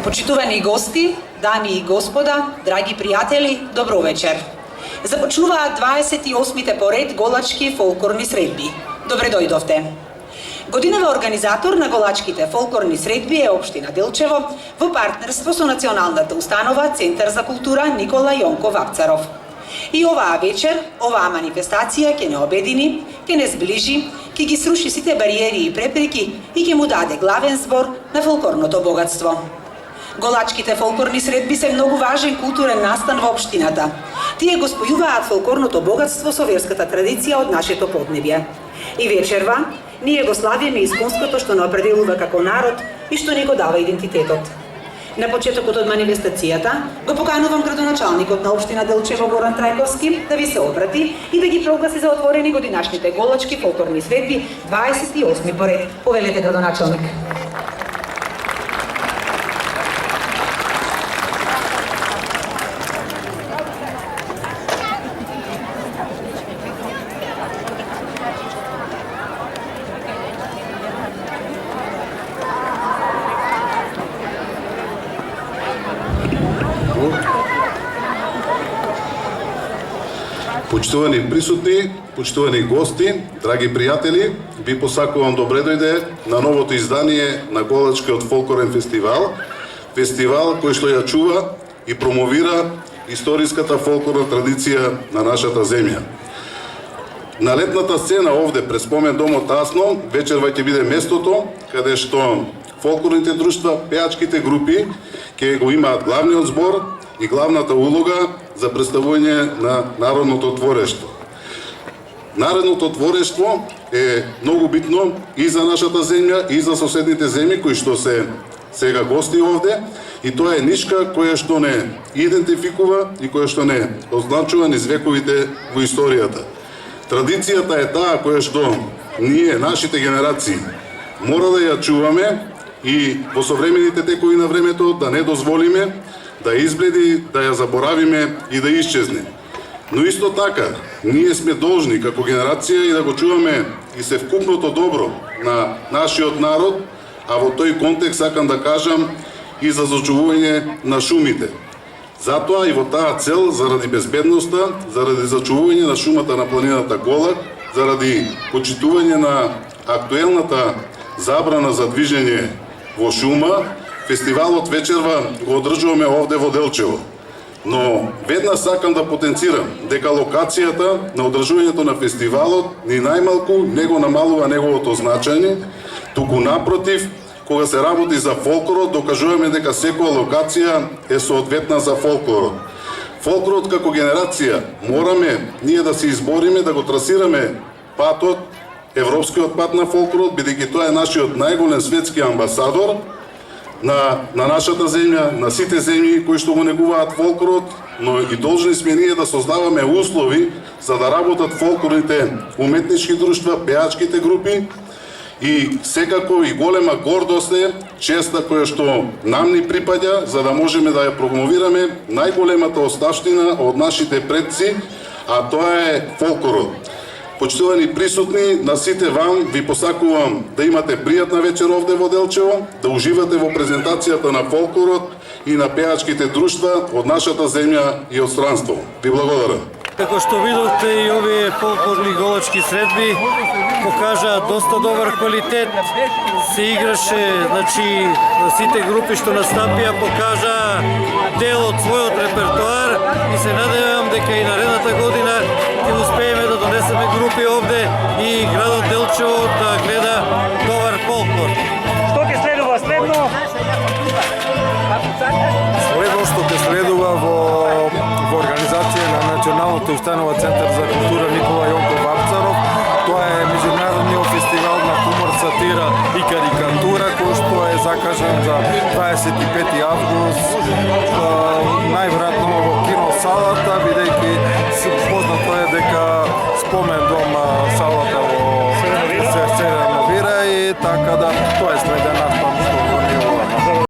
Почитувани гости, дами и господа, драги пријатели, добро вечер. Започнуваат 28-те поред голачки фолклорни средби. Добре дојдовте. Годинава организатор на голачките фолклорни средби е Општина Делчево во партнерство со националната установа Центар за култура Никола Јонков Вапцаров. И оваа вечер, оваа манифестација ќе не обедини, ќе не сближи, ќе ги сруши сите бариери и препреки и ќе му даде главен збор на фолклорното богатство. Голачките фолклорни средби се многу важен културен настан во општината. Тие го спојуваат фолклорното богатство со верската традиција од нашето поднебје. И вечерва, ние го славиме исконското што не определува како народ и што ни го дава идентитетот. На почетокот од манифестацијата го поканувам градоначалникот на општина Делчево Горан Трајковски да ви се обрати и да ги прогласи за отворени годинашните голачки фолклорни средби 28 поред. Повелете, градоначалник. Почитувани присутни, почитувани гости, драги пријатели, ви посакувам добре дојде на новото издание на Голачкиот фолклорен фестивал, фестивал кој што ја чува и промовира историската фолклорна традиција на нашата земја. На летната сцена овде пред спомен домот Тасно, вечерва ќе биде местото каде што фолклорните друштва, пеачките групи ќе го имаат главниот збор и главната улога за представување на народното творештво. Народното творештво е многу битно и за нашата земја и за соседните земји кои што се сега гости овде, и тоа е нишка која што не идентификува и која што не означува низ вековите во историјата. Традицијата е таа која што ние, нашите генерации, мора да ја чуваме и во современите текови на времето да не дозволиме да избледи, да ја заборавиме и да исчезне. Но исто така, ние сме должни како генерација и да го чуваме и севкупното добро на нашиот народ, а во тој контекст сакам да кажам и за зачувување на шумите. Затоа и во таа цел, заради безбедноста, заради зачувување на шумата на планината Голак, заради почитување на актуелната забрана за движење во шума, фестивалот вечерва го одржуваме овде во Делчево. Но веднаш сакам да потенцирам дека локацијата на одржувањето на фестивалот ни најмалку не го намалува неговото значење, туку напротив, кога се работи за фолклорот, докажуваме дека секоја локација е соодветна за фолклорот. Фолклорот како генерација мораме ние да се избориме, да го трасираме патот, европскиот пат на фолклорот, бидејќи тоа е нашиот најголем светски амбасадор на нашата земја, на сите земји кои што го негуваат фолклорот, но и должни сме ние да создаваме услови за да работат фолклорните уметнички друштва, пеачките групи, и секако и голема гордост е честа која што нам ни припаѓа за да можеме да ја промовираме најголемата оставштина од нашите предци, а тоа е фолклорот. Почитувани присутни, на сите вам ви посакувам да имате пријатна вечер овде во Делчево, да уживате во презентацијата на фолклорот и на пеачките друштва од нашата земја и од странство. Ви благодарам. Како што видовте, и овие фолклорни голачки средби покажаат доста добар квалитет. Се играше, значи, сите групи што настапија покажаа дел од својот репертоар и се надевам дека и наредната година ќе успееме да донесеме групи овде и градот Делчево да гледа добар фолклор. Што ќе следува следно? Следно што ќе следува во организација на Националната установа Центар за култура Никола Јонков Вапцаров. Тоа е меѓународниот фестивал на хумор, сатира и карикатура кој што е закажан за 25 август, најверојатно во киносалата, бидејќи познато е дека спомен